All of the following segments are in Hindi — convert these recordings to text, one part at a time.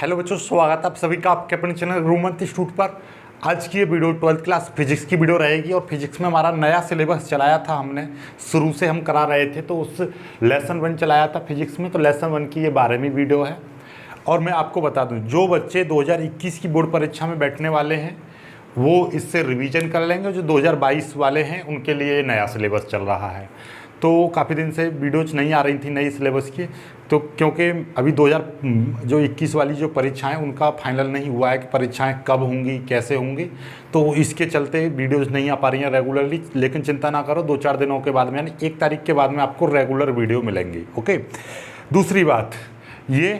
हेलो बच्चों, स्वागत है आप सभी का आपके अपने चैनल गुरुमंत इंस्टीट्यूट पर। आज की ये वीडियो 12th क्लास फिजिक्स की वीडियो रहेगी और फिजिक्स में हमारा नया सिलेबस चलाया था हमने, शुरू से हम करा रहे थे। तो उस लेसन 1 चलाया था फिजिक्स में, तो लेसन 1 की ये 12वीं वीडियो है। और मैं आपको बता दूं, जो बच्चे 2021 की बोर्ड परीक्षा में बैठने वाले हैं वो इससे रिवीजन कर लेंगे। जो 2022 वाले हैं उनके लिए ये नया सिलेबस चल रहा है। तो काफ़ी दिन से वीडियोज नहीं आ रही थी नई सिलेबस की, तो क्योंकि अभी 2021 वाली जो परीक्षाएं उनका फाइनल नहीं हुआ है कि परीक्षाएं कब होंगी कैसे होंगी, तो इसके चलते वीडियोज नहीं आ पा रही हैं रेगुलरली। लेकिन चिंता ना करो, 2-4 दिनों के बाद में यानी 1 तारीख के बाद में आपको रेगुलर वीडियो मिलेंगी। ओके, दूसरी बात ये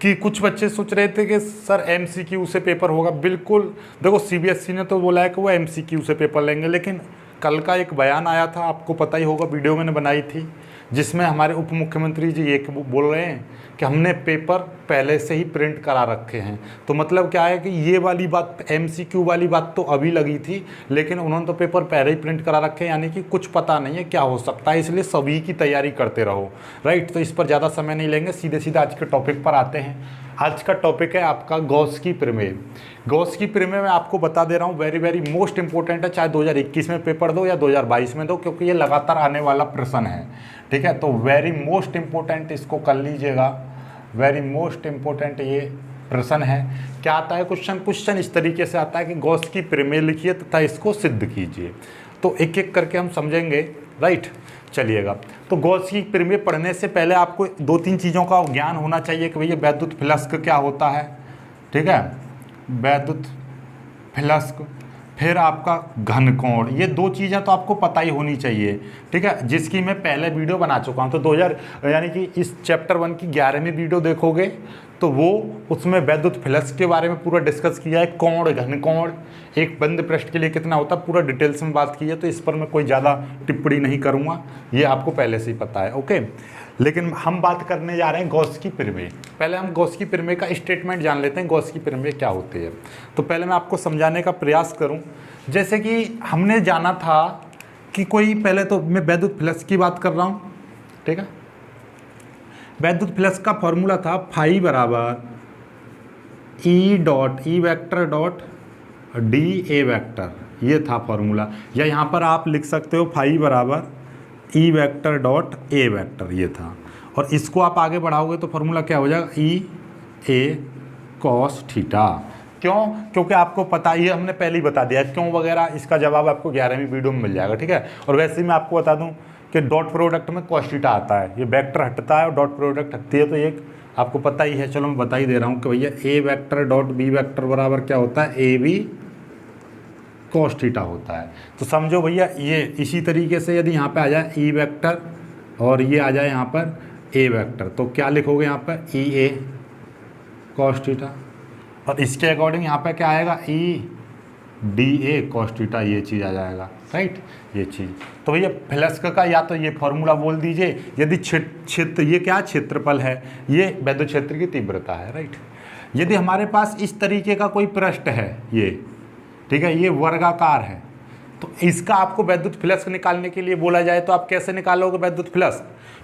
कि कुछ बच्चे सोच रहे थे कि सर MCQ से पेपर होगा। बिल्कुल, देखो CBSE ने तो बोला है कि वो MCQ से पेपर लेंगे, लेकिन कल का एक बयान आया था, आपको पता ही होगा, वीडियो मैंने बनाई थी, जिसमें हमारे उप मुख्यमंत्री जी ये बोल रहे हैं कि हमने पेपर पहले से ही प्रिंट करा रखे हैं। तो मतलब क्या है कि ये वाली बात, MCQ वाली बात तो अभी लगी थी, लेकिन उन्होंने तो पेपर पहले ही प्रिंट करा रखे हैं, यानी कि कुछ पता नहीं है क्या हो सकता है, इसलिए सभी की तैयारी करते रहो। राइट, तो इस पर ज़्यादा समय नहीं लेंगे, सीधे सीधे आज के टॉपिक पर आते हैं। आज का टॉपिक है आपका गॉस की प्रमेय। गॉस की प्रमेय मैं आपको बता दे रहा हूँ, वेरी मोस्ट इंपॉर्टेंट है, चाहे 2021 में पेपर दो या 2022 में दो, क्योंकि ये लगातार आने वाला प्रश्न है। ठीक है, तो वेरी मोस्ट इंपॉर्टेंट, इसको कर लीजिएगा, वेरी मोस्ट इंपॉर्टेंट ये प्रश्न है। क्या आता है क्वेश्चन इस तरीके से आता है कि गॉस की प्रमेय लिखिए तथा इसको सिद्ध कीजिए। तो एक एक करके हम समझेंगे। राइट, चलिएगा। तो गॉस की प्रमेय पढ़ने से पहले आपको 2-3 चीज़ों का ज्ञान होना चाहिए कि भैया वैद्युत फ्लक्स क्या होता है। ठीक है, वैद्युत फ्लक्स, फिर आपका घनकोण, ये 2 चीज़ें तो आपको पता ही होनी चाहिए। ठीक है, जिसकी मैं पहले वीडियो बना चुका हूँ। तो 2000 यानी कि इस चैप्टर 1 की 11वीं वीडियो देखोगे तो वो उसमें वैद्युत फ्लक्स के बारे में पूरा डिस्कस किया है। कोण, घनकोण, एक बंद पृष्ठ के लिए कितना होता है, पूरा डिटेल्स में बात की है। तो इस पर मैं कोई ज़्यादा टिप्पणी नहीं करूँगा, ये आपको पहले से ही पता है। ओके, लेकिन हम बात करने जा रहे हैं गॉस की प्रमेय। पहले हम गॉस की प्रमेय का स्टेटमेंट जान लेते हैं, गॉस की प्रमेय क्या होती है। तो पहले मैं आपको समझाने का प्रयास करूं। जैसे कि हमने जाना था कि कोई, पहले तो मैं वैद्युत फ्लक्स की बात कर रहा हूं। ठीक है, वैद्युत फ्लक्स का फॉर्मूला था फाई बराबर E vector dot DA vector, ये था फॉर्मूला। या यहाँ पर आप लिख सकते हो फाई बराबर E vector dot A vector, ये था। और इसको आप आगे बढ़ाओगे तो फॉर्मूला क्या हो जाएगा, EA cos थीटा। क्यों? क्योंकि आपको पता, ये हमने पहले ही बता दिया क्यों वगैरह, इसका जवाब आपको 11वीं वीडियो में मिल जाएगा। ठीक है, और वैसे ही मैं आपको बता दूं कि डॉट प्रोडक्ट में cos थीटा आता है, ये वेक्टर हटता है और डॉट प्रोडक्ट हटती है, तो एक आपको पता ही है। चलो मैं बता ही दे रहा हूँ कि भैया A vector dot B vector बराबर क्या होता है, AB cos थीटा होता है। तो समझो भैया, ये इसी तरीके से यदि यहाँ पे आ जाए E वेक्टर और ये आ जाए यहाँ पर A वेक्टर, तो क्या लिखोगे यहाँ पर EA cos थीटा, और इसके अकॉर्डिंग यहाँ पे क्या आएगा, EDA cos थीटा, ये चीज़ आ जाएगा। राइट, ये चीज़। तो भैया फ्लक्स का या तो ये फॉर्मूला बोल दीजिए, यदि क्षेत्र, ये क्या क्षेत्रफल है, ये वैद्युत क्षेत्र की तीव्रता है। राइट, यदि हमारे पास इस तरीके का कोई पृष्ठ है, ये ठीक है, ये वर्गाकार है, तो इसका आपको वैद्युत फ्लक्स निकालने के लिए बोला जाए तो आप कैसे निकालोगे वैद्युत फ्लक्स।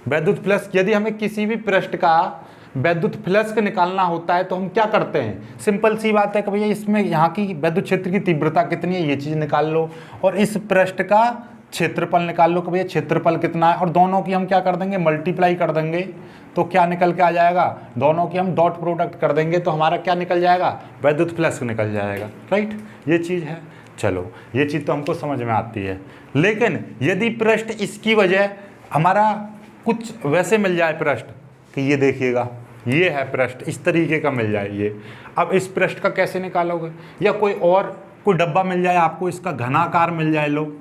वैद्युत फ्लक्स, यदि हमें किसी भी पृष्ठ का वैद्युत फ्लक्स निकालना होता है तो हम क्या करते हैं, सिंपल सी बात है कि भैया इसमें यहाँ की वैद्युत क्षेत्र की तीव्रता कितनी है, ये चीज़ निकाल लो, और इस पृष्ठ का क्षेत्रफल निकाल लो कि भैया क्षेत्रफल कितना है, और दोनों की हम क्या कर देंगे, मल्टीप्लाई कर देंगे, तो क्या निकल के आ जाएगा, दोनों की हम डॉट प्रोडक्ट कर देंगे तो हमारा क्या निकल जाएगा, वैद्युत फ्लक्स निकल जाएगा। राइट, ये चीज़ है। चलो, ये चीज़ तो हमको समझ में आती है। लेकिन यदि पृष्ठ इसकी वजह हमारा कुछ वैसे मिल जाए पृष्ठ कि ये देखिएगा, ये है पृष्ठ, इस तरीके का मिल जाए ये, अब इस पृष्ठ का कैसे निकालोगे, या कोई डब्बा मिल जाए आपको, इसका घनाकार मिल जाए, लो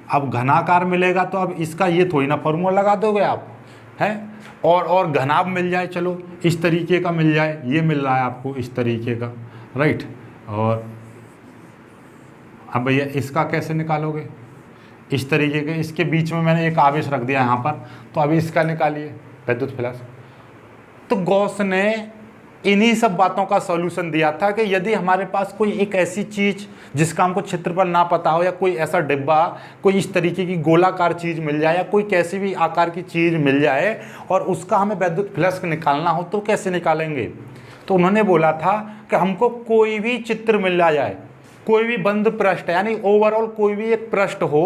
अब घनाकार मिलेगा तो अब इसका ये थोड़ी ना फॉर्मूला लगा दोगे आप, हैं, और घनाभ मिल जाए, चलो इस तरीके का मिल जाए, ये मिल रहा है आपको इस तरीके का। राइट, और अब भैया इसका कैसे निकालोगे, इस तरीके के, इसके बीच में मैंने एक आवेश रख दिया यहाँ पर, तो अभी इसका निकालिए वैद्युत फ्लक्स। तो गॉस ने इन्हीं सब बातों का सॉल्यूशन दिया था कि यदि हमारे पास कोई एक ऐसी चीज़ जिसका हमको क्षेत्रफल ना पता हो, या कोई ऐसा डिब्बा, कोई इस तरीके की गोलाकार चीज़ मिल जाए, या कोई कैसी भी आकार की चीज़ मिल जाए और उसका हमें वैद्युत फ्लक्स निकालना हो, तो कैसे निकालेंगे। तो उन्होंने बोला था कि हमको कोई भी चित्र मिल जाए, कोई भी बंद पृष्ठ यानी ओवरऑल कोई भी एक पृष्ठ हो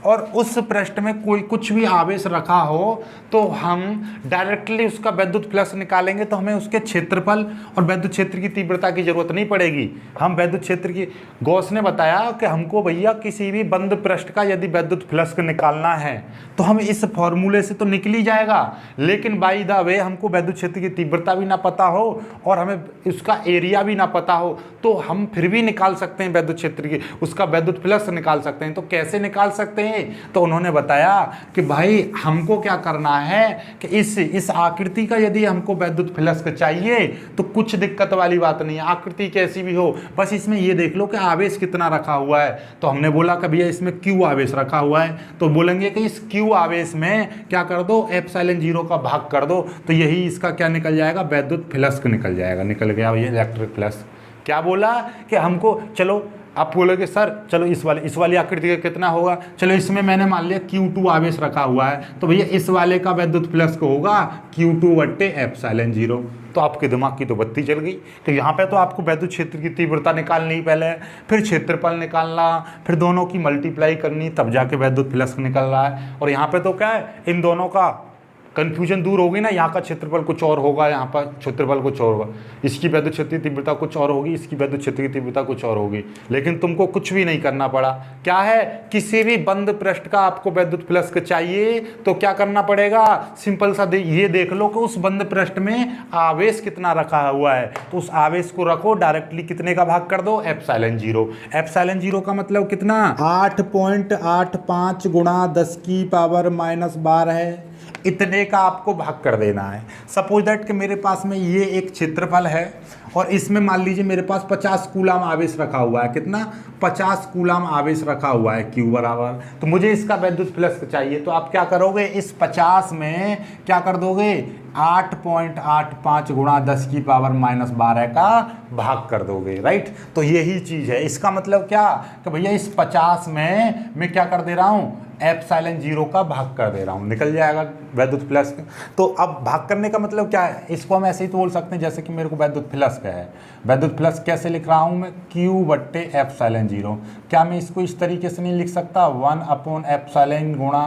और उस पृष्ठ में कोई कुछ भी आवेश रखा हो तो हम डायरेक्टली उसका वैद्युत फ्लक्स निकालेंगे, तो हमें उसके क्षेत्रफल और वैद्युत क्षेत्र की तीव्रता की जरूरत नहीं पड़ेगी। हम वैद्युत क्षेत्र की, गॉस ने बताया कि हमको भैया किसी भी बंद पृष्ठ का यदि वैद्युत फ्लक्स निकालना है तो हम इस फॉर्मूले से तो निकल ही जाएगा, लेकिन बाय द वे हमको वैद्युत क्षेत्र की तीव्रता भी ना पता हो और हमें उसका एरिया भी ना पता हो तो हम फिर भी निकाल सकते हैं वैद्युत क्षेत्र की, उसका वैद्युत फ्लक्स निकाल सकते हैं। तो कैसे निकाल सकते हैं? तो उन्होंने बताया कि भाई हमको क्या करना है कि इस आकृति का यदि हमको वैद्युत फ्लक्स चाहिए तो कुछ दिक्कत वाली बात नहीं है, आकृति कैसी भी हो, बस इसमें ये देख लो कि आवेश कितना रखा हुआ है। तो हमने बोला कि भैया इसमें क्यू आवेश रखा हुआ है, तो बोलेंगे कि इस क्यू आवेश में क्या कर दो, एप्सिलॉन 0 का भाग कर दो, तो यही इसका क्या निकल जाएगा, वैद्युत फ्लक्स निकल जाएगा। निकल गया भैया इलेक्ट्रिक फ्लक्स। क्या बोला कि हमको, चलो आप बोलोगे सर चलो इस वाली आकृति का कितना होगा, चलो इसमें मैंने मान लिया Q2 आवेश रखा हुआ है, तो भैया इस वाले का वैद्युत फ्लक्स को होगा Q2 बट्टे एप्सिलॉन 0। तो आपके दिमाग की तो बत्ती चल गई कि यहाँ पे तो आपको वैद्युत क्षेत्र की तीव्रता निकालनी ही पहले, फिर क्षेत्रफल निकालना, फिर दोनों की मल्टीप्लाई करनी, तब जाके वैद्युत फ्लक्स निकल रहा है। और यहाँ पे तो क्या है, इन दोनों का कन्फ्यूजन दूर होगी ना, यहाँ का क्षेत्रफल कुछ और होगा, यहाँ पर क्षेत्रफल कुछ और होगा, इसकी वैद्युत क्षेत्र की तीव्रता कुछ और होगी, इसकी वैद्युत क्षेत्र की तीव्रता कुछ और होगी, लेकिन तुमको कुछ भी नहीं करना पड़ा। क्या है, किसी भी बंद पृष्ठ का आपको वैद्युत फ्लक्स चाहिए तो क्या करना पड़ेगा, सिंपल सा ये देख लो कि उस बंद पृष्ठ में आवेश कितना रखा हुआ है, तो उस आवेश को रखो, डायरेक्टली कितने का भाग कर दो, एप्सिलॉन 0। एप्सिलॉन 0 का मतलब कितना, 8.85 गुणा 10 की पावर -12 है, इतने का आपको भाग कर देना है। सपोज दैट कि मेरे पास में ये एक क्षेत्रफल है और इसमें मान लीजिए मेरे पास 50 कूलाम आवेश रखा हुआ है, कितना, 50 कूलाम आवेश रखा हुआ है Q बराबर, तो मुझे इसका वैद्युत फ्लक्स चाहिए, तो आप क्या करोगे, इस 50 में क्या कर दोगे, 8.85 गुणा 10 की पावर -12 का भाग कर दोगे, राइट। तो यही चीज़ है, इसका मतलब क्या कि भैया इस 50 में मैं क्या कर दे रहा हूँ, एप्सिलॉन 0 का भाग कर दे रहा हूँ, निकल जाएगा वैद्युत फ्लक्स। तो अब भाग करने का मतलब क्या है, इसको हम ऐसे ही तो बोल सकते हैं जैसे कि मेरे को वैद्युत फ्लक्स का है, वैद्युत फ्लक्स कैसे लिख रहा हूँ मैं, Q बट्टे एप्सिलॉन 0। क्या मैं इसको इस तरीके से नहीं लिख सकता, 1 एप्सिलॉन गुणा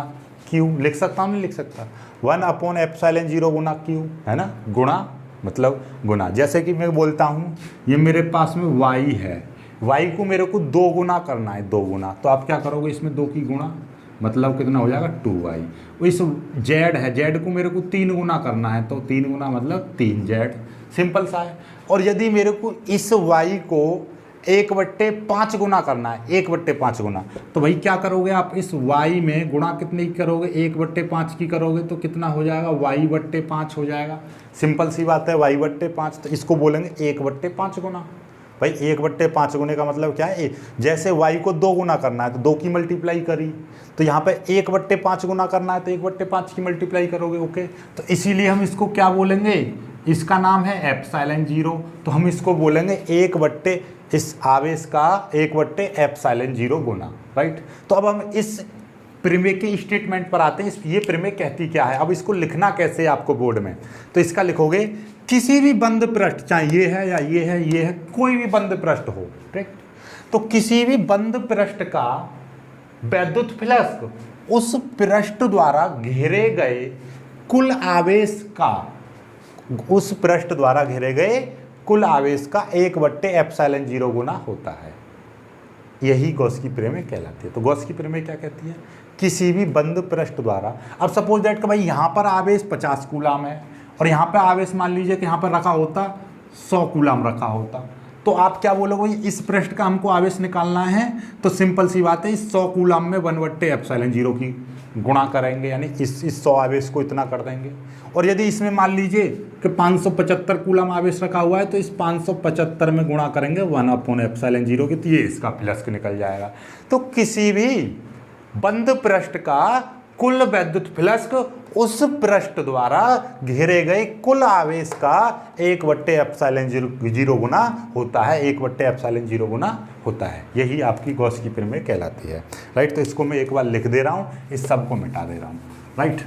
Q लिख सकता हूँ, नहीं लिख सकता, 1 एप्सिलॉन 0 गुणा Q, है ना, गुणा मतलब गुना। जैसे कि मैं बोलता हूँ ये मेरे पास में y है, y को मेरे को 2 गुना करना है, 2 गुना, तो आप क्या करोगे, इसमें 2 की गुणा मतलब कितना हो जाएगा, 2y। इस z है, z को मेरे को 3 गुना करना है, तो 3 गुना मतलब 3z, सिंपल सा है। और यदि मेरे को इस y को 1/5 गुना करना है, 1/5 गुना, तो भाई क्या करोगे आप, इस y में गुणा कितने की करोगे, 1/5 की करोगे तो कितना हो जाएगा, y/5 हो जाएगा। सिंपल सी बात है, y/5, तो इसको बोलेंगे 1/5 गुना। भाई 1/5 गुने का मतलब क्या है, जैसे y को 2 गुना करना है तो 2 की मल्टीप्लाई करी, तो यहाँ पे 1/5 गुना करना है तो 1/5 की मल्टीप्लाई करोगे, ओके। तो इसीलिए हम इसको क्या बोलेंगे, इसका नाम है एप्सिलॉन 0, तो हम इसको बोलेंगे इस आवेश का 1/एप्सिलॉन 0 गुना, राइट। तो अब हम इस प्रमेय के स्टेटमेंट पर आते हैं, ये प्रमेय कहती क्या है। अब इसको लिखना कैसे है आपको बोर्ड में, तो इसका लिखोगे, किसी भी बंद पृष्ठ, चाहे ये है या ये है, ये है, कोई भी बंद पृष्ठ हो, ठीक, तो किसी भी बंद पृष्ठ का वैद्युत फ्लक्स उस पृष्ठ द्वारा घेरे गए कुल आवेश का, उस पृष्ठ द्वारा घेरे गए कुल आवेश का 1/एप्सिलॉन 0 गुना होता है। यही गॉस की प्रमेय कहलाती है। तो गॉस की प्रमेय क्या कहती है, किसी भी बंद पृष्ठ द्वारा, अब सपोज दैट कि भाई यहाँ पर आवेश 50 कूलाम है और यहाँ पर आवेश मान लीजिए कि यहाँ पर रखा होता 100 कूलाम रखा होता, तो आप क्या बोलोगे, इस पृष्ठ का हमको आवेश निकालना है, तो सिंपल सी बात है, इस 100 कूलाम में 1/एप्सिलॉन 0 की गुणा करेंगे, यानी इस 100 आवेश को इतना कर देंगे। और यदि इसमें मान लीजिए कि 575 कूलाम आवेश रखा हुआ है, तो इस 575 में गुणा करेंगे 1/एप्सिलॉन 0 की, तो ये इसका फ्लक्स निकल जाएगा। तो किसी भी बंद पृष्ठ का कुल वैद्युत फ्लक्स उस पृष्ठ द्वारा घेरे गए कुल आवेश का 1/एप्सिलॉन 0 गुना होता है, 1/एप्सिलॉन 0 गुना होता है। यही आपकी गॉस की प्रमेय कहलाती है, राइट। तो इसको मैं एक बार लिख दे रहा हूँ, इस सब को मिटा दे रहा हूँ, राइट।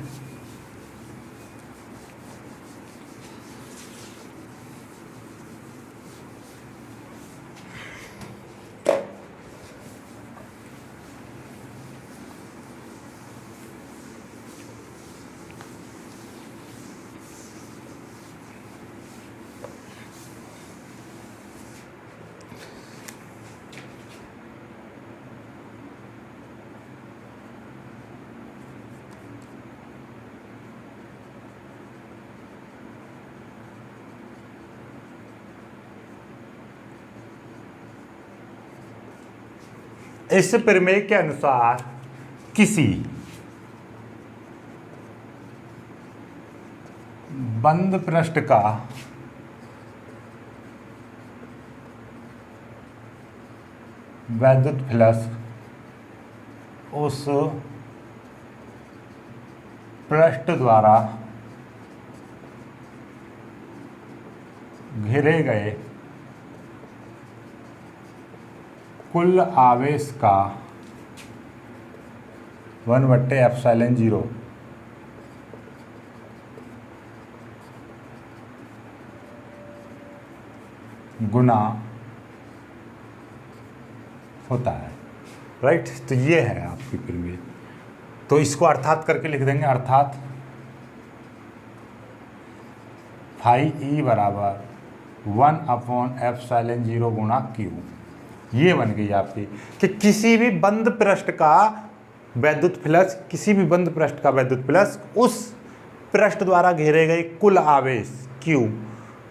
इस प्रमेय के अनुसार किसी बंद पृष्ठ का वैद्युत फ्लक्स उस पृष्ठ द्वारा घेरे गए कुल आवेश का 1/ε0 गुना होता है। राइट, तो ये है आपकी प्रमेय। तो इसको अर्थात करके लिख देंगे, अर्थात फाई ई बराबर 1/ε0 गुणा क्यू। ये बन गई आपकी कि किसी भी बंद पृष्ठ का वैद्युत फ्लक्स, किसी भी बंद पृष्ठ का वैद्युत फ्लक्स उस पृष्ठ द्वारा घेरे गए कुल आवेश क्यू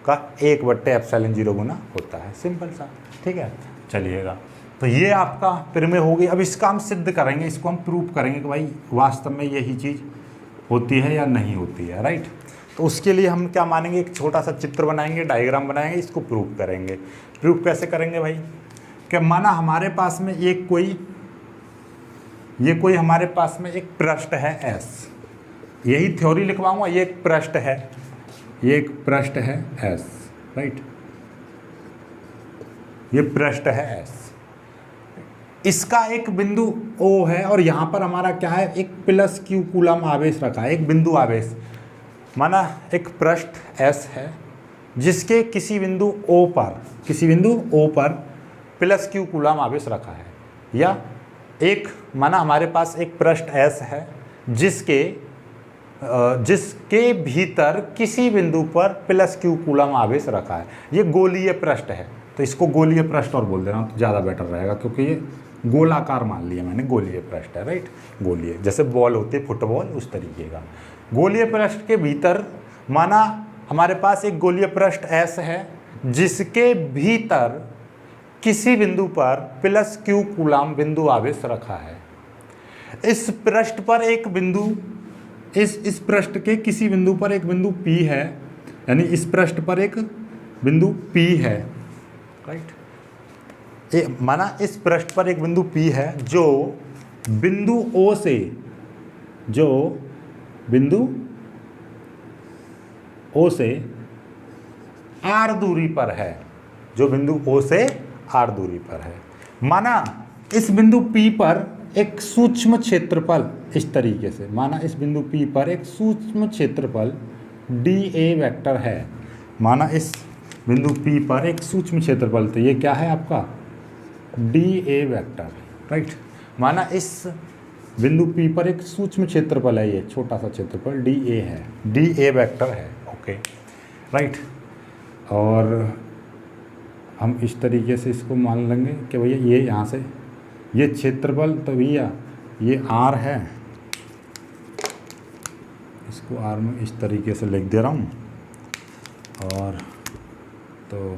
का 1/ε0 गुना होता है। सिंपल सा, ठीक है। चलिएगा, तो ये आपका प्रमेय हो गई। अब इसका हम सिद्ध करेंगे, इसको हम प्रूव करेंगे कि भाई वास्तव में यही चीज़ होती है या नहीं होती है। राइट, तो उसके लिए हम क्या मानेंगे, एक छोटा सा चित्र बनाएंगे, डायग्राम बनाएंगे, इसको प्रूव करेंगे। प्रूव कैसे करेंगे भाई, कि माना हमारे पास में ये कोई हमारे पास में एक पृष्ठ है S, यही थ्योरी लिखवाऊंगा। ये एक पृष्ठ है, ये एक पृष्ठ है S। राइट, ये पृष्ठ है S, इसका एक बिंदु O है और यहाँ पर हमारा क्या है, एक प्लस Q कूलम आवेश रखा है, एक बिंदु आवेश। माना एक पृष्ठ S है जिसके किसी बिंदु O पर प्लस Q कूलम आवेश रखा है, या एक माना हमारे पास एक पृष्ठ S है जिसके भीतर किसी बिंदु पर प्लस Q कूलम आवेश रखा है। ये गोलीय पृष्ठ है, तो इसको गोलीय पृष्ठ और बोल देना तो ज़्यादा बेटर रहेगा, क्योंकि ये गोलाकार मान लिया मैंने, गोलीय पृष्ठ है। राइट, गोलीय जैसे बॉल होती है फुटबॉल, उस तरीके का गोलीय पृष्ठ के भीतर माना हमारे पास एक गोलीय पृष्ठ S है जिसके भीतर किसी बिंदु पर प्लस Q कूलम बिंदु आवेश रखा है। इस पृष्ठ पर एक बिंदु, इस पृष्ठ के किसी बिंदु पर एक बिंदु P है, यानी इस पृष्ठ पर एक बिंदु P है। राइट, माना इस पृष्ठ पर एक बिंदु P है जो बिंदु O से R दूरी पर है, जो बिंदु O से R दूरी पर है। माना इस बिंदु P पर एक सूक्ष्म क्षेत्रफल, इस तरीके से माना इस बिंदु P पर एक सूक्ष्म क्षेत्रफल dA वेक्टर है। माना इस बिंदु P पर एक सूक्ष्म क्षेत्रफल, तो ये क्या है आपका dA वेक्टर। राइट, माना इस बिंदु P पर एक सूक्ष्म क्षेत्रफल है, ये छोटा सा क्षेत्रफल dA है, dA वेक्टर है। ओके, राइट, और हम इस तरीके से इसको मान लेंगे कि भैया ये यहाँ से ये क्षेत्रफल, तो भैया ये R है, इसको R में इस तरीके से लिख दे रहा हूँ। और तो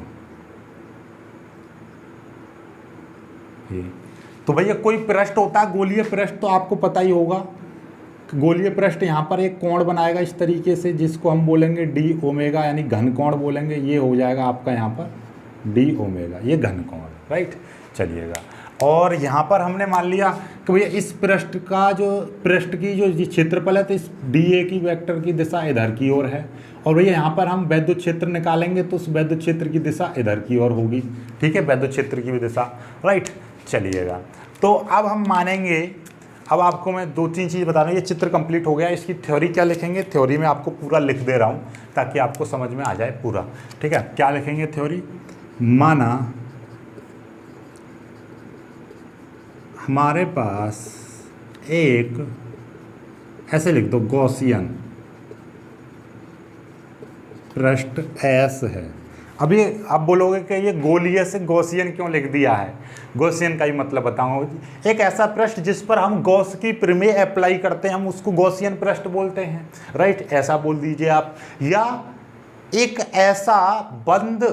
भैया कोई पृष्ठ होता है गोलीय पृष्ठ, तो आपको पता ही होगा गोलीय पृष्ठ यहाँ पर एक कोण बनाएगा इस तरीके से, जिसको हम बोलेंगे डी ओमेगा, यानी घन कोण बोलेंगे। ये हो जाएगा आपका यहाँ पर डी ओमेगा, ये घन कोण। राइट, चलिएगा, और यहाँ पर हमने मान लिया कि भैया इस पृष्ठ की जो क्षेत्रफल है, तो इस डी ए की वेक्टर की दिशा इधर की ओर है, और भैया यहाँ पर हम वैद्युत क्षेत्र निकालेंगे तो उस वैद्युत क्षेत्र की दिशा इधर की ओर होगी। ठीक है, वैद्युत क्षेत्र की भी दिशा। राइट, चलिएगा, तो अब हम मानेंगे, अब आपको मैं 2-3 चीज़ बता रहा हूँ। ये चित्र कंप्लीट हो गया, इसकी थ्योरी क्या लिखेंगे, थ्योरी में आपको पूरा लिख दे रहा हूँ ताकि आपको समझ में आ जाए पूरा। ठीक है, क्या लिखेंगे थ्योरी, माना हमारे पास एक, ऐसे लिख दो, गॉसियन पृष्ठ S है। अभी आप बोलोगे कि ये गोलीय से गॉसियन क्यों लिख दिया है, गॉसियन का ही मतलब बताऊंगा। एक ऐसा पृष्ठ जिस पर हम गॉस की प्रमेय अप्लाई करते हैं, हम उसको गॉसियन पृष्ठ बोलते हैं। राइट, ऐसा बोल दीजिए आप। या एक ऐसा बंद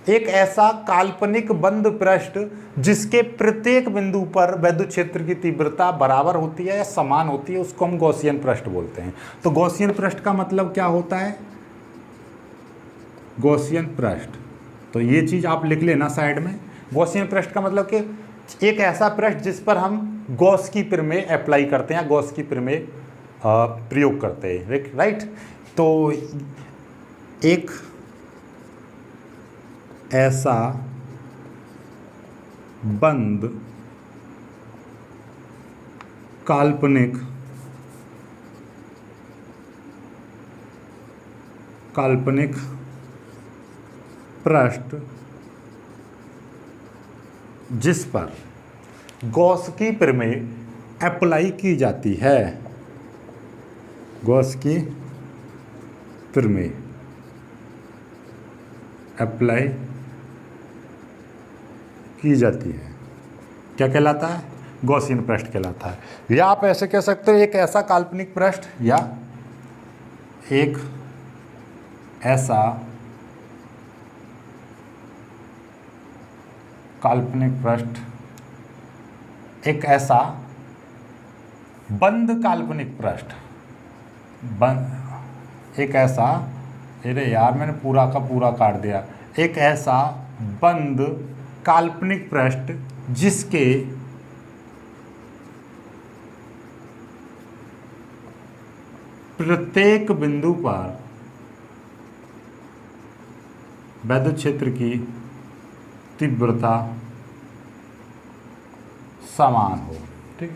एक ऐसा काल्पनिक बंद पृष्ठ जिसके प्रत्येक बिंदु पर विद्युत क्षेत्र की तीव्रता बराबर होती है या समान होती है, उसको हम गॉसियन पृष्ठ बोलते हैं। तो गॉसियन पृष्ठ का मतलब क्या होता है? गॉसियन पृष्ठ, तो ये चीज आप लिख लेना साइड में। गॉसियन पृष्ठ का मतलब कि एक ऐसा पृष्ठ जिस पर हम गॉस की प्रमेय अप्लाई करते हैं, गॉस की प्रमेय प्रयोग करते हैं, राइट। तो एक ऐसा बंद काल्पनिक पृष्ठ जिस पर गॉस की प्रमेय अप्लाई की जाती है, गॉस की प्रमेय अप्लाई की जाती है, क्या कहलाता है? गॉसियन पृष्ठ कहलाता है। या आप ऐसे कह सकते हो एक ऐसा काल्पनिक पृष्ठ, या एक ऐसा काल्पनिक पृष्ठ, एक ऐसा बंद काल्पनिक पृष्ठ, एक ऐसा, अरे यार मैंने पूरा का पूरा काट दिया, एक ऐसा बंद काल्पनिक पृष्ठ जिसके प्रत्येक बिंदु पर विद्युत क्षेत्र की तीव्रता समान हो, ठीक।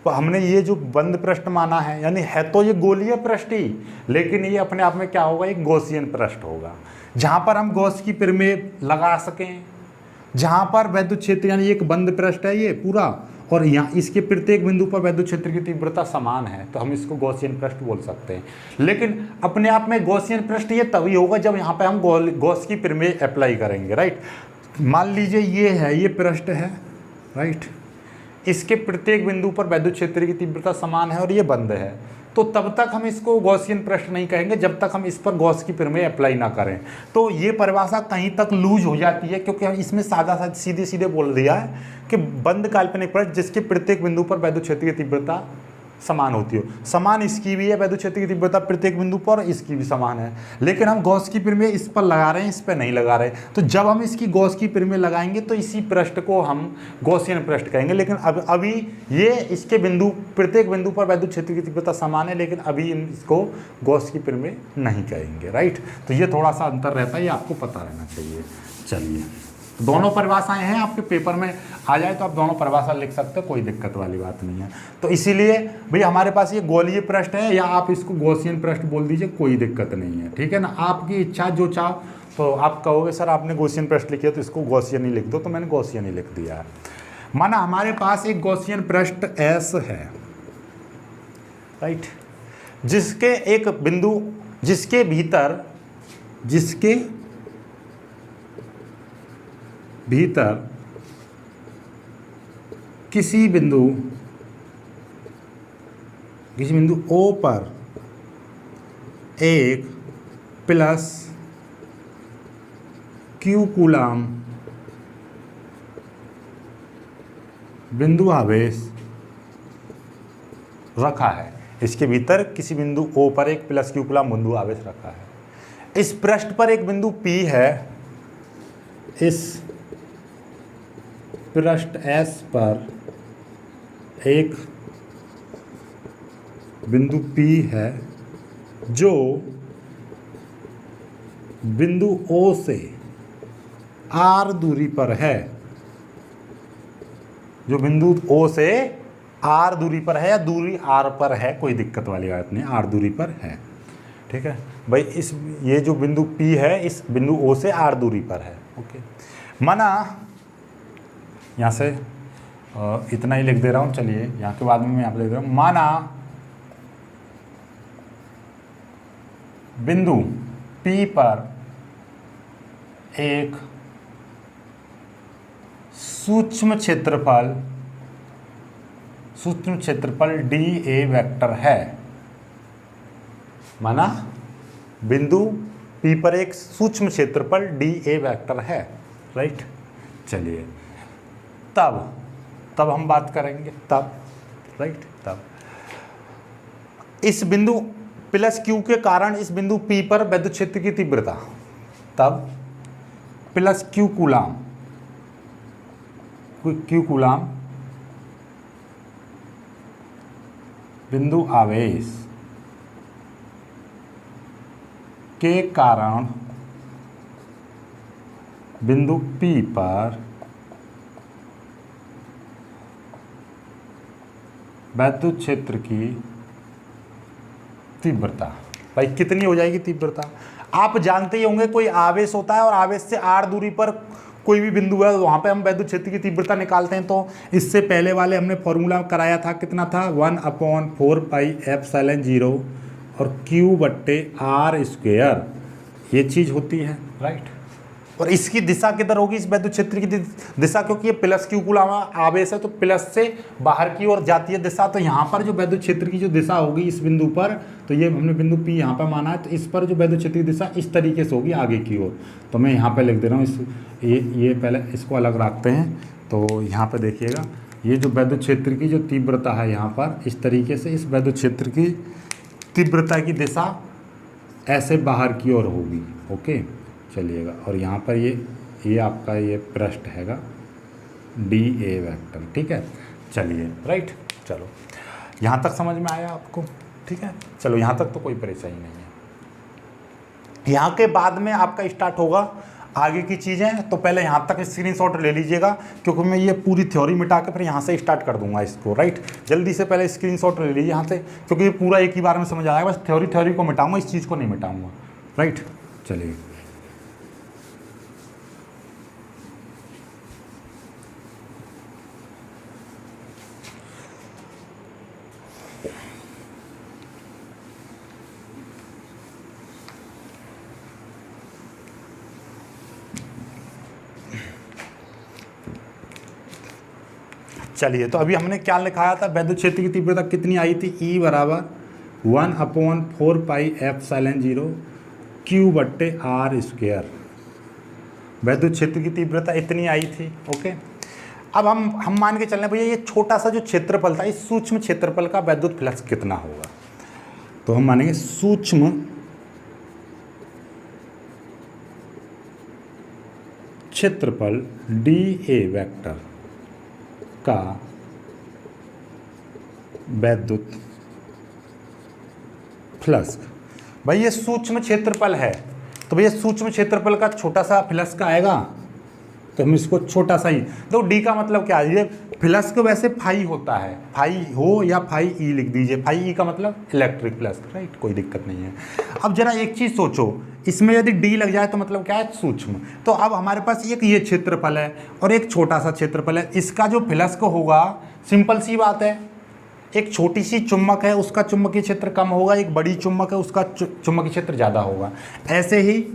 तो हमने ये जो बंद पृष्ठ माना है, यानी है तो ये गोलीय पृष्ठ ही, लेकिन ये अपने आप में क्या होगा? एक गॉसियन पृष्ठ होगा, जहां पर हम गॉस की प्रमेय लगा सकें, जहां पर विद्युत क्षेत्र, यानी एक बंद पृष्ठ है ये पूरा, और यहाँ इसके प्रत्येक बिंदु पर विद्युत क्षेत्र की तीव्रता समान है, तो हम इसको गॉसियन पृष्ठ बोल सकते हैं। लेकिन अपने आप में गॉसियन पृष्ठ ये तभी होगा जब यहाँ पे हम गॉस की प्रमेय अप्लाई करेंगे, राइट। मान लीजिए ये है, ये पृष्ठ है, राइट, इसके प्रत्येक बिंदु पर विद्युत क्षेत्र की तीव्रता समान है और ये बंद है, तो तब तक हम इसको गॉसियन पृष्ठ नहीं कहेंगे जब तक हम इस पर गॉस की प्रमेय अप्लाई ना करें। तो ये परिभाषा कहीं तक लूज हो जाती है, क्योंकि इसमें सादा सीधे सीधे बोल दिया है कि बंद काल्पनिक पृष्ठ जिसके प्रत्येक बिंदु पर विद्युत क्षेत्र की तीव्रता समान होती हो। समान इसकी भी है, विद्युत क्षेत्र की तीव्रता प्रत्येक बिंदु पर इसकी भी समान है, लेकिन हम गॉस की प्रमेय इस पर लगा रहे हैं, इस पर नहीं लगा रहे। तो जब हम इसकी गॉस की प्रमेय लगाएंगे तो इसी पृष्ठ को हम गॉसियन पृष्ठ कहेंगे। लेकिन अभी ये इसके बिंदु, प्रत्येक बिंदु पर विद्युत क्षेत्र की तीव्रता समान है, लेकिन अभी इसको गॉस की प्रमेय नहीं कहेंगे, राइट। तो ये थोड़ा सा अंतर रहता है, ये आपको पता रहना चाहिए। चलिए, दोनों परिभाषाएं हैं, आपके पेपर में आ जाए तो आप दोनों परिभाषा लिख सकते हो, कोई दिक्कत वाली बात नहीं है। तो इसीलिए भाई हमारे पास ये गोलीय पृष्ठ है, या आप इसको गॉसियन पृष्ठ बोल दीजिए, कोई दिक्कत नहीं है, ठीक है ना। आपकी इच्छा, जो चाहो। तो आप कहोगे सर आपने गॉसियन पृष्ठ लिखी है तो इसको गॉसियन ही लिख दो, तो मैंने गॉसियन ही लिख दिया है। माना हमारे पास एक गॉसियन पृष्ठ एस है, राइट, जिसके एक बिंदु, जिसके भीतर किसी बिंदु O पर एक प्लस Q कूलाम बिंदु आवेश रखा है। इसके भीतर किसी बिंदु O पर एक प्लस Q कूलाम बिंदु आवेश रखा है। इस पृष्ठ पर एक बिंदु P है, इस पृष्ठ S पर एक बिंदु P है जो बिंदु O से R दूरी पर है, जो बिंदु O से R दूरी पर है, या दूरी R पर है, कोई दिक्कत वाली बात नहीं, R दूरी पर है, ठीक है भाई। ये जो बिंदु P है इस बिंदु O से R दूरी पर है, ओके। माना यहाँ से इतना ही लिख दे रहा हूँ, चलिए यहाँ के बाद में मैं यहाँ पे लिख रहा हूँ। माना बिंदु P पर एक सूक्ष्म क्षेत्रफल dA वेक्टर है। माना बिंदु पी पर एक सूक्ष्म क्षेत्रफल डी ए वेक्टर है, राइट। चलिए तब हम बात करेंगे, तब राइट, तब इस बिंदु प्लस क्यू के कारण इस बिंदु पी पर विद्युत क्षेत्र की तीव्रता, तब प्लस क्यू कूलाम बिंदु आवेश के कारण बिंदु P पर विद्युत क्षेत्र की तीव्रता, भाई कितनी हो जाएगी तीव्रता? आप जानते ही होंगे कोई आवेश होता है और आवेश से r दूरी पर कोई भी बिंदु है, वहां पे हम विद्युत क्षेत्र की तीव्रता निकालते हैं। तो इससे पहले वाले हमने फॉर्मूला कराया था, कितना था, 1/4πε0 और Q/r², ये चीज होती है, राइट। और इसकी दिशा किधर होगी, इस विद्युत क्षेत्र की दिशा, क्योंकि ये प्लस क्यू कूलाम आवेश है तो प्लस से बाहर की ओर जाती है दिशा। तो यहाँ पर जो विद्युत क्षेत्र की जो दिशा होगी इस बिंदु पर, तो ये हमने बिंदु P यहाँ पर माना है, तो इस पर जो विद्युत क्षेत्र की दिशा इस तरीके से होगी आगे की ओर। तो मैं यहाँ पे लिख दे रहा हूँ, इस ये पहले इसको अलग रखते हैं। तो यहाँ पे देखिएगा, ये जो विद्युत क्षेत्र की जो तीव्रता है यहाँ पर इस तरीके से, इस विद्युत क्षेत्र की तीव्रता की दिशा ऐसे बाहर की ओर होगी, ओके। चलिएगा, और यहाँ पर ये आपका ये पृष्ठ हैगा डी ए वेक्टर, ठीक है। चलिए, राइट, चलो यहाँ तक समझ में आया आपको, ठीक है। चलो यहाँ तक तो कोई परेशानी नहीं है। यहाँ के बाद में आपका स्टार्ट होगा आगे की चीज़ें। तो पहले यहाँ तक स्क्रीनशॉट ले लीजिएगा, क्योंकि मैं ये पूरी थ्योरी मिटा के फिर यहाँ से स्टार्ट कर दूंगा इसको, राइट। जल्दी से पहले स्क्रीनशॉट ले लीजिए यहाँ से, क्योंकि ये पूरा एक ही बार में समझ आएगा। बस थ्योरी को मिटाऊंगा, इस चीज़ को नहीं मिटाऊंगा, राइट। चलिए, चलिए, तो अभी हमने क्या लिखाया था, विद्युत क्षेत्र की तीव्रता कितनी आई थी, E बराबर 1/4πε0 Q/r²। विद्युत क्षेत्र की तीव्रता इतनी आई थी, ओके। अब हम मान के चल रहे भैया ये छोटा सा जो क्षेत्रफल था, इस सूक्ष्म क्षेत्रफल का विद्युत फ्लक्स कितना होगा। तो हम मानेंगे सूक्ष्म क्षेत्रफल डी ए वेक्टर का विद्युत फ्लक्स। भाई ये सूक्ष्म क्षेत्रफल है, तो भैया सूक्ष्म क्षेत्रफल का छोटा सा फ्लक्स आएगा, तो हम इसको छोटा सा ही, तो डी का मतलब क्या है, ये फ्लक्स वैसे फाई होता है, फाई हो या फाई ई लिख दीजिए, फाई ई का मतलब इलेक्ट्रिक फ्लक्स, राइट, कोई दिक्कत नहीं है। अब जरा एक चीज़ सोचो, इसमें यदि डी लग जाए तो मतलब क्या है, सूक्ष्म। तो अब हमारे पास एक ये क्षेत्रफल है और एक छोटा सा क्षेत्रफल है, इसका जो फ्लक्स होगा, सिंपल सी बात है, एक छोटी सी चुम्बक है उसका चुंबकीय क्षेत्र कम होगा, एक बड़ी चुम्बक है उसका चुंबकीय क्षेत्र ज़्यादा होगा। ऐसे ही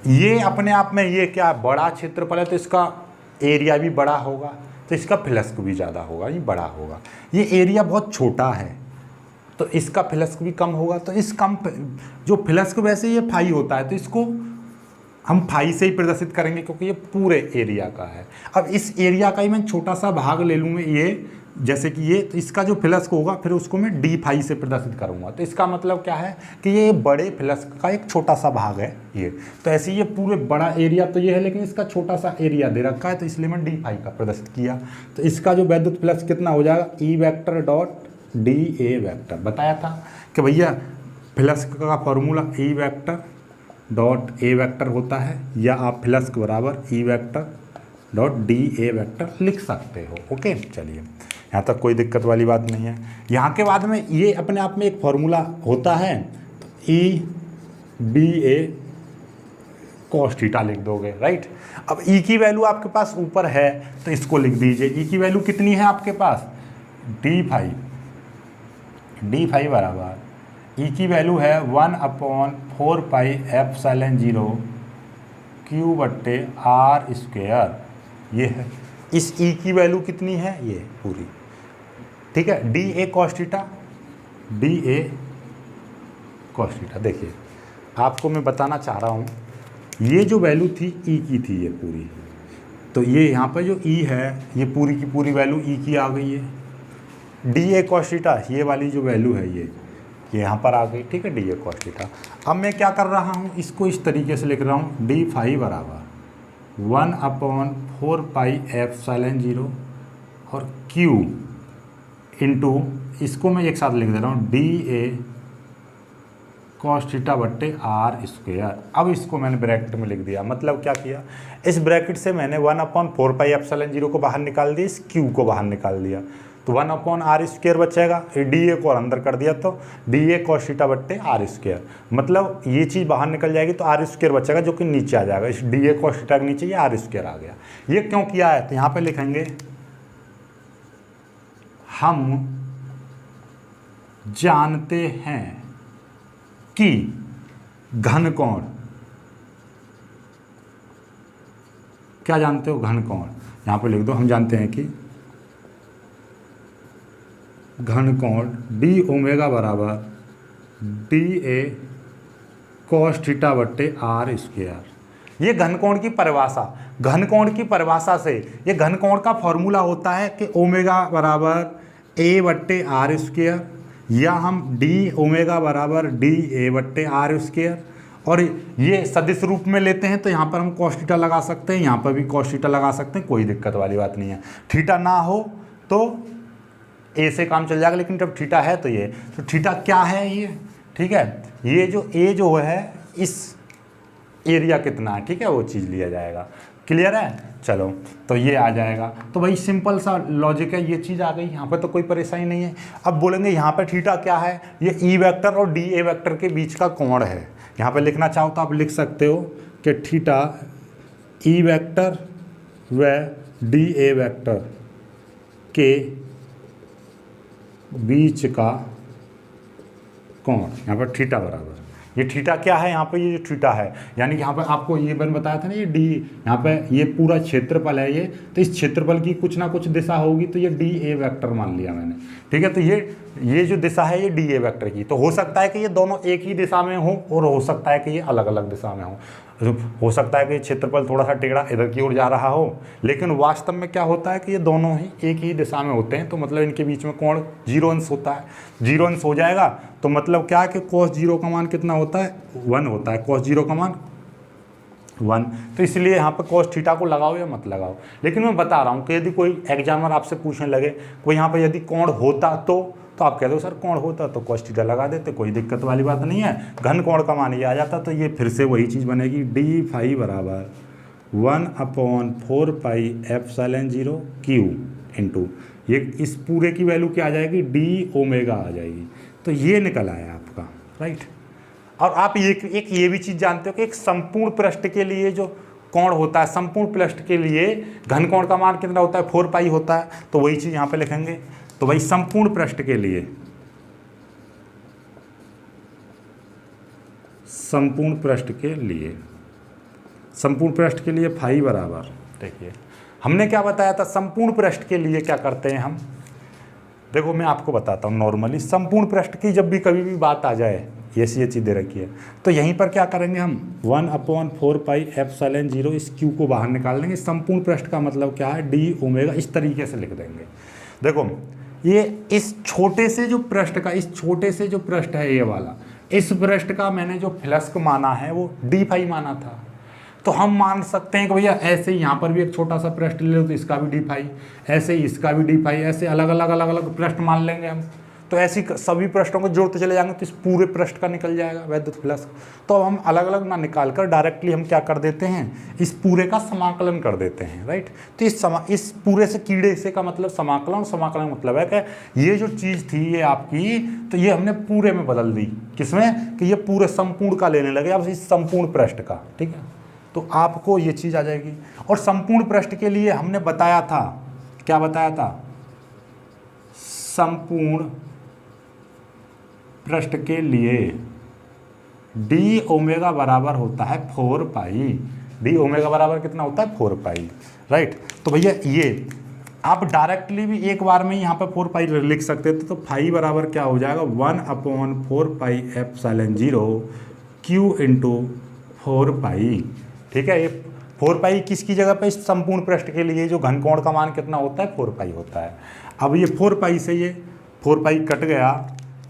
ये अपने आप में ये क्या बड़ा क्षेत्रफल है तो इसका एरिया भी बड़ा होगा, तो इसका फ्लक्स भी ज़्यादा होगा, ये बड़ा होगा। ये एरिया बहुत छोटा है तो इसका फ्लक्स भी कम होगा, तो इस कम जो फ्लक्स वैसे ये फाई होता है तो इसको हम फाई से ही प्रदर्शित करेंगे, क्योंकि ये पूरे एरिया का है। अब इस एरिया का ही मैं छोटा सा भाग ले लूँगा, ये जैसे कि ये, तो इसका जो फ्लक्स होगा फिर उसको मैं डी फाई से प्रदर्शित करूँगा। तो इसका मतलब क्या है कि ये बड़े फ्लक्स का एक छोटा सा भाग है ये। तो ऐसे ये पूरे बड़ा एरिया तो ये है, लेकिन इसका छोटा सा एरिया दे रखा है, तो इसलिए मैं डी फाई का प्रदर्शित किया। तो इसका जो विद्युत फ्लक्स कितना हो जाएगा, E vector dot D A vector. बताया था कि भैया फ्लक्स का formula E vector dot A vector होता है, या आप फ्लक्स बराबर E vector dot D A vector लिख सकते हो, ओके। चलिए, यहाँ तक कोई दिक्कत वाली बात नहीं है। यहाँ के बाद में ये अपने आप में एक फॉर्मूला होता है, तो ई बी ए कॉस थीटा लिख दोगे, राइट। अब ई की वैल्यू आपके पास ऊपर है तो इसको लिख दीजिए। ई की वैल्यू कितनी है आपके पास, डी फाई बराबर ई की वैल्यू है 1/4πε0 Q/r², ये है। इस ई की वैल्यू कितनी है, ये पूरी, ठीक है। D A cos theta, D A cos theta. देखिए आपको मैं बताना चाह रहा हूँ, ये जो वैल्यू थी ई की थी ये पूरी, तो ये यहाँ पर जो ई है ये पूरी की पूरी वैल्यू ई की आ गई है। डी ए कॉस थीटा ये वाली जो वैल्यू है ये यहाँ पर आ गई, ठीक है, डी ए कॉस थीटा। अब मैं क्या कर रहा हूँ, इसको इस तरीके से लिख रहा हूँ, डी फाई बराबर 1/4 पाई एप्सिलॉन 0 और क्यू इंटू, इसको मैं एक साथ लिख दे रहा हूँ, डी ए कॉस थीटा बट्टे आर स्क्वायर। अब इसको मैंने ब्रैकेट में लिख दिया, मतलब क्या किया, इस ब्रैकेट से मैंने 1/4 पाई एप्सिलॉन 0 को बाहर निकाल दिया, इस क्यू को बाहर निकाल दिया, तो 1/r स्क्वायर बचेगा, डी ए को अंदर कर दिया तो डी ए कॉस थीटा बट्टे आर स्क्वायर, मतलब ये चीज़ बाहर निकल जाएगी तो आर स्क्वायर बचेगा जो कि नीचे आ जाएगा, इस डी ए कॉस थीटा के नीचे ये आर स्क्वायर आ गया। ये क्यों किया है, तो यहाँ पे लिखेंगे हम जानते हैं कि घन कोण, क्या जानते हो, घन कोण, यहाँ पे लिख दो, हम जानते हैं कि घन कोण डी ओमेगा बराबर डी ए कॉस थीटा बट्टे आर स्क्वायर। ये घन कोण की परिभाषा, घन कोण की परिभाषा से ये घन कोण का फॉर्मूला होता है कि ओमेगा बराबर ए बट्टे आर स्क्वायर, या हम डी ओमेगा बराबर डी ए बट्टे आर स्क्वायर, और ये सदिश रूप में लेते हैं तो यहाँ पर हम कॉस थीटा लगा सकते हैं, यहाँ पर भी कॉस थीटा लगा सकते हैं, कोई दिक्कत वाली बात नहीं है। थीटा ना हो तो ए से काम चल जाएगा, लेकिन जब थीटा है तो ये, तो थीटा क्या है ये, ठीक है, ये जो ए जो है इस एरिया कितना है, ठीक है, वो चीज़ लिया जाएगा। क्लियर है, चलो तो ये आ जाएगा। तो भाई सिंपल सा लॉजिक है, ये चीज़ आ गई, यहाँ पर तो कोई परेशानी नहीं है। अब बोलेंगे यहाँ पर थीटा क्या है, ये ई वेक्टर और डी ए वेक्टर के बीच का कोण है। यहाँ पे लिखना चाहो तो आप लिख सकते हो कि थीटा ई वेक्टर व डी ए वेक्टर के बीच का कोण, यहाँ पर थीटा बराबर, ये थीटा क्या है, यहाँ पे ये जो थीटा है, यानी कि यहाँ पे आपको ये मैंने बताया था ना, ये डी, यहाँ पे ये पूरा क्षेत्रफल है ये, तो इस क्षेत्रफल की कुछ ना कुछ दिशा होगी, तो ये डी ए वेक्टर मान लिया मैंने, ठीक है। तो ये जो दिशा है ये डी ए वेक्टर की, तो हो सकता है कि ये दोनों एक ही दिशा में हो और हो सकता है कि ये अलग अलग दिशा में हो सकता है कि क्षेत्रफल थोड़ा सा टेढ़ा इधर की ओर जा रहा हो, लेकिन वास्तव में क्या होता है कि ये दोनों ही एक ही दिशा में होते हैं, तो मतलब इनके बीच में कोण 0 अंश होता है। 0 अंश हो जाएगा तो मतलब क्या है कि cos 0 का मान कितना होता है, 1 होता है, cos 0 का मान 1। तो इसलिए यहाँ पर cos थीटा को लगाओ या मत लगाओ, लेकिन मैं बता रहा हूँ कि यदि कोई एग्जामिनर आपसे पूछने लगे कोई यहाँ पर यदि कोण होता तो आप कह दो सर कोण होता तो cos थीटा लगा देते, कोई दिक्कत वाली बात नहीं है। घन कोण का मान ये आ जाता तो ये फिर से वही चीज़ बनेगी, डी फाई बराबर 1/4 पाई एप्सिलॉन 0 क्यू इंटू, ये इस पूरे की वैल्यू क्या आ जाएगी, डी ओमेगा आ जाएगी। तो ये निकल आया आपका, राइट। और आप एक ये भी चीज़ जानते हो कि एक संपूर्ण पृष्ठ के लिए जो कोण होता है, संपूर्ण पृष्ठ के लिए घन कोण का मान कितना होता है, 4 पाई होता है, तो वही चीज़ यहाँ पे लिखेंगे। तो भाई संपूर्ण पृष्ठ के लिए, संपूर्ण पृष्ठ के लिए फाई बराबर, देखिए हमने क्या बताया था, संपूर्ण पृष्ठ के लिए क्या करते हैं हम, देखो मैं आपको बताता हूँ। नॉर्मली संपूर्ण पृष्ठ की जब भी कभी भी बात आ जाए, ये चीज़ दे रखी है, तो यहीं पर क्या करेंगे हम 1/4 पाई एप्सिलॉन 0 इस क्यू को बाहर निकाल देंगे। संपूर्ण पृष्ठ का मतलब क्या है, डी ओमेगा, इस तरीके से लिख देंगे। देखो ये इस छोटे से जो पृष्ठ है ये वाला, इस पृष्ठ का मैंने जो फ्लस्क माना है वो डी फाई माना था, तो हम मान सकते हैं कि भैया ऐसे ही यहाँ पर भी एक छोटा सा पृष्ठ ले लो तो इसका भी डी फाई, ऐसे ही इसका भी डी फाई, ऐसे अलग अलग पृष्ठ मान लेंगे हम। तो ऐसी सभी पृष्ठों को जोड़ते चले जाएंगे तो इस पूरे पृष्ठ का निकल जाएगा वैद्युत फ्लक्स। तो अब हम अलग अलग ना निकाल कर डायरेक्टली हम क्या कर देते हैं, इस पूरे का समाकलन कर देते हैं, राइट। तो इस पूरे से कीड़े से का मतलब समाकलन, समाकलन मतलब है कि ये जो चीज़ थी ये आपकी, तो ये हमने पूरे में बदल दी, किसमें, कि ये पूरे संपूर्ण का लेने लगे अब इस संपूर्ण पृष्ठ का, ठीक है। तो आपको ये चीज़ आ जाएगी। और संपूर्ण पृष्ठ के लिए हमने बताया था, क्या बताया था, संपूर्ण पृष्ठ के लिए डी ओमेगा बराबर होता है 4 पाई, डी ओमेगा बराबर कितना होता है, 4 पाई, राइट। तो भैया ये आप डायरेक्टली भी एक बार में यहाँ पे 4 पाई लिख सकते थे, तो फाई बराबर क्या हो जाएगा, 1/4 पाई एप्सिलॉन 0 क्यू इंटू 4 पाई। ठीक है, ये 4 पाई किसकी जगह पे, इस संपूर्ण पृष्ठ के लिए जो घनकोण का मान कितना होता है, 4 पाई होता है। अब ये 4 पाई से ये 4 पाई कट गया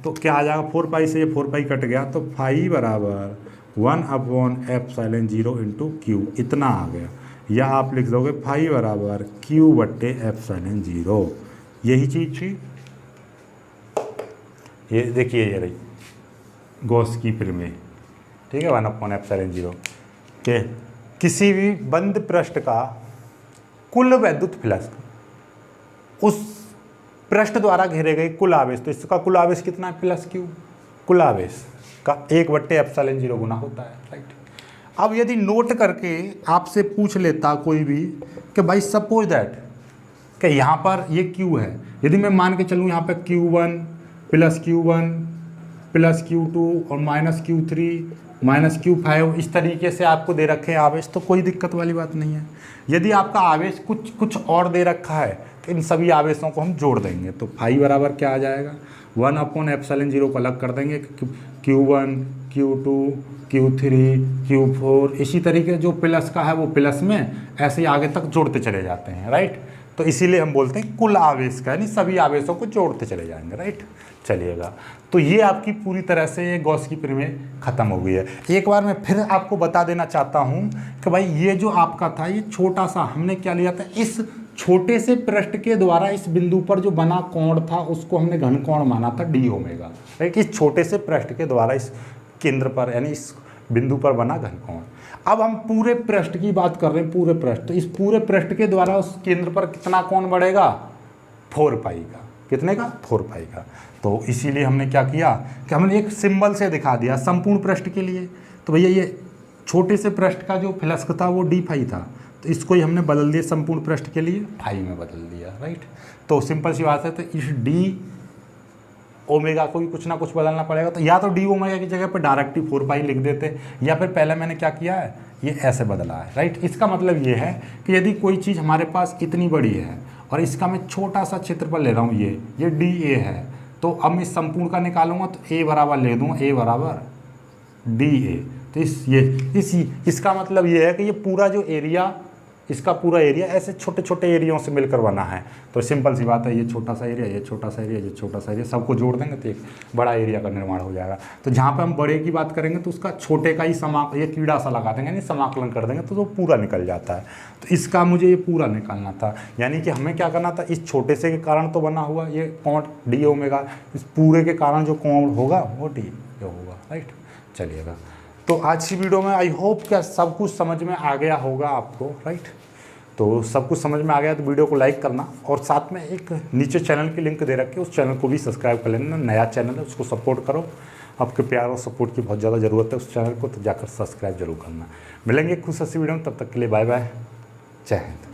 तो क्या आ जाएगा, 4 पाई से ये 4 पाई कट गया तो फाई बराबर 1/एप्सिलॉन 0 इंटू क्यू, इतना आ गया। या आप लिख दोगे फाई बराबर Q/एप्सिलॉन 0, यही चीज़ थी। ये देखिए ये रही गॉस की प्रमेय। ठीक है, 1/एप्सिलॉन 0 के किसी भी बंद पृष्ठ का कुल वैद्युत फ्लक्स उस पृष्ठ द्वारा घेरे गए कुल आवेश, तो इसका कुल आवेश कितना है, +Q, कुल आवेश का 1/एप्सिलॉन 0 गुना होता है। राइट, अब यदि नोट करके आपसे पूछ लेता कोई भी कि भाई सपोज दैट कि यहाँ पर ये Q है, यदि मैं मान के चलूँ यहाँ पे Q1 + Q2 और -Q3 -Q5 इस तरीके से आपको दे रखे हैं आवेश, तो कोई दिक्कत वाली बात नहीं है। यदि आपका आवेश कुछ और दे रखा है तो इन सभी आवेशों को हम जोड़ देंगे, तो फाई बराबर क्या आ जाएगा, 1/एप्सिलॉन 0 को अलग कर देंगे, Q1 Q2 Q3 Q4 इसी तरीके जो प्लस का है वो प्लस में ऐसे ही आगे तक जोड़ते चले जाते हैं। राइट, तो इसीलिए हम बोलते हैं कुल आवेश का, यानी सभी आवेशों को जोड़ते चले जाएंगे। राइट, चलिएगा, तो ये आपकी पूरी तरह से ये गॉस की प्रमेय खत्म हो गई है। एक बार मैं फिर आपको बता देना चाहता हूँ कि भाई ये जो आपका था ये छोटा सा हमने क्या लिया था, इस छोटे से पृष्ठ के द्वारा इस बिंदु पर जो बना कोण था उसको हमने घन कोण माना था d ओमेगा। राइट, इस छोटे से पृष्ठ के द्वारा इस केंद्र पर यानी इस बिंदु पर बना घन कोण। अब हम पूरे पृष्ठ की बात कर रहे हैं, पूरे पृष्ठ, तो इस पूरे पृष्ठ के द्वारा उस केंद्र पर कितना कोण बढ़ेगा, 4 पाई का। कितने का, 4 पाई का। तो इसीलिए हमने क्या किया कि हमने एक सिंबल से दिखा दिया संपूर्ण पृष्ठ के लिए। तो भैया ये छोटे से पृष्ठ का जो फ्लक्स था वो d फाई था, तो इसको ही हमने बदल दिया संपूर्ण पृष्ठ के लिए फाई में बदल दिया। राइट, तो सिंपल सी बात है, तो इस d ओमेगा को भी कुछ ना कुछ बदलना पड़ेगा, तो या तो d ओमेगा की जगह पर डायरेक्ट ही 4 पाई लिख देते, या फिर पहले मैंने क्या किया है, ये ऐसे बदला है। राइट, इसका मतलब ये है कि यदि कोई चीज़ हमारे पास इतनी बड़ी है और इसका मैं छोटा सा क्षेत्रफल ले रहा हूँ, ये dA है, तो अब मैं संपूर्ण का निकालूंगा तो a बराबर ले दूँ, a बराबर dA। तो इसका मतलब ये है कि ये पूरा जो एरिया, इसका पूरा एरिया ऐसे छोटे छोटे एरियाओं से मिलकर बना है। तो सिंपल सी बात है, ये छोटा सा एरिया, ये छोटा सा एरिया, ये छोटा सा एरिया, सबको जोड़ देंगे तो एक बड़ा एरिया का निर्माण हो जाएगा। तो जहाँ पे हम बड़े की बात करेंगे तो उसका छोटे का ही ये कीड़ा सा लगा देंगे, यानी समाकलन कर देंगे तो वो पूरा निकल जाता है। तो इसका मुझे ये पूरा निकालना था, यानी कि हमें क्या करना था, इस छोटे से के कारण तो बना हुआ ये कोण d ओमेगा, इस पूरे के कारण जो कोण होगा वो d होगा। राइट, चलिएगा, तो आज की वीडियो में आई होप क्या सब कुछ समझ में आ गया होगा आपको। राइट, तो सब कुछ समझ में आ गया तो वीडियो को लाइक करना, और साथ में एक नीचे चैनल की लिंक दे रखी है, उस चैनल को भी सब्सक्राइब कर लेना। नया चैनल है, उसको सपोर्ट करो, आपके प्यार और सपोर्ट की बहुत ज़्यादा ज़रूरत है उस चैनल को, तो जाकर सब्सक्राइब जरूर करना। मिलेंगे खुश हंसी वीडियो में, तब तक के लिए बाय बाय, जय हिंद।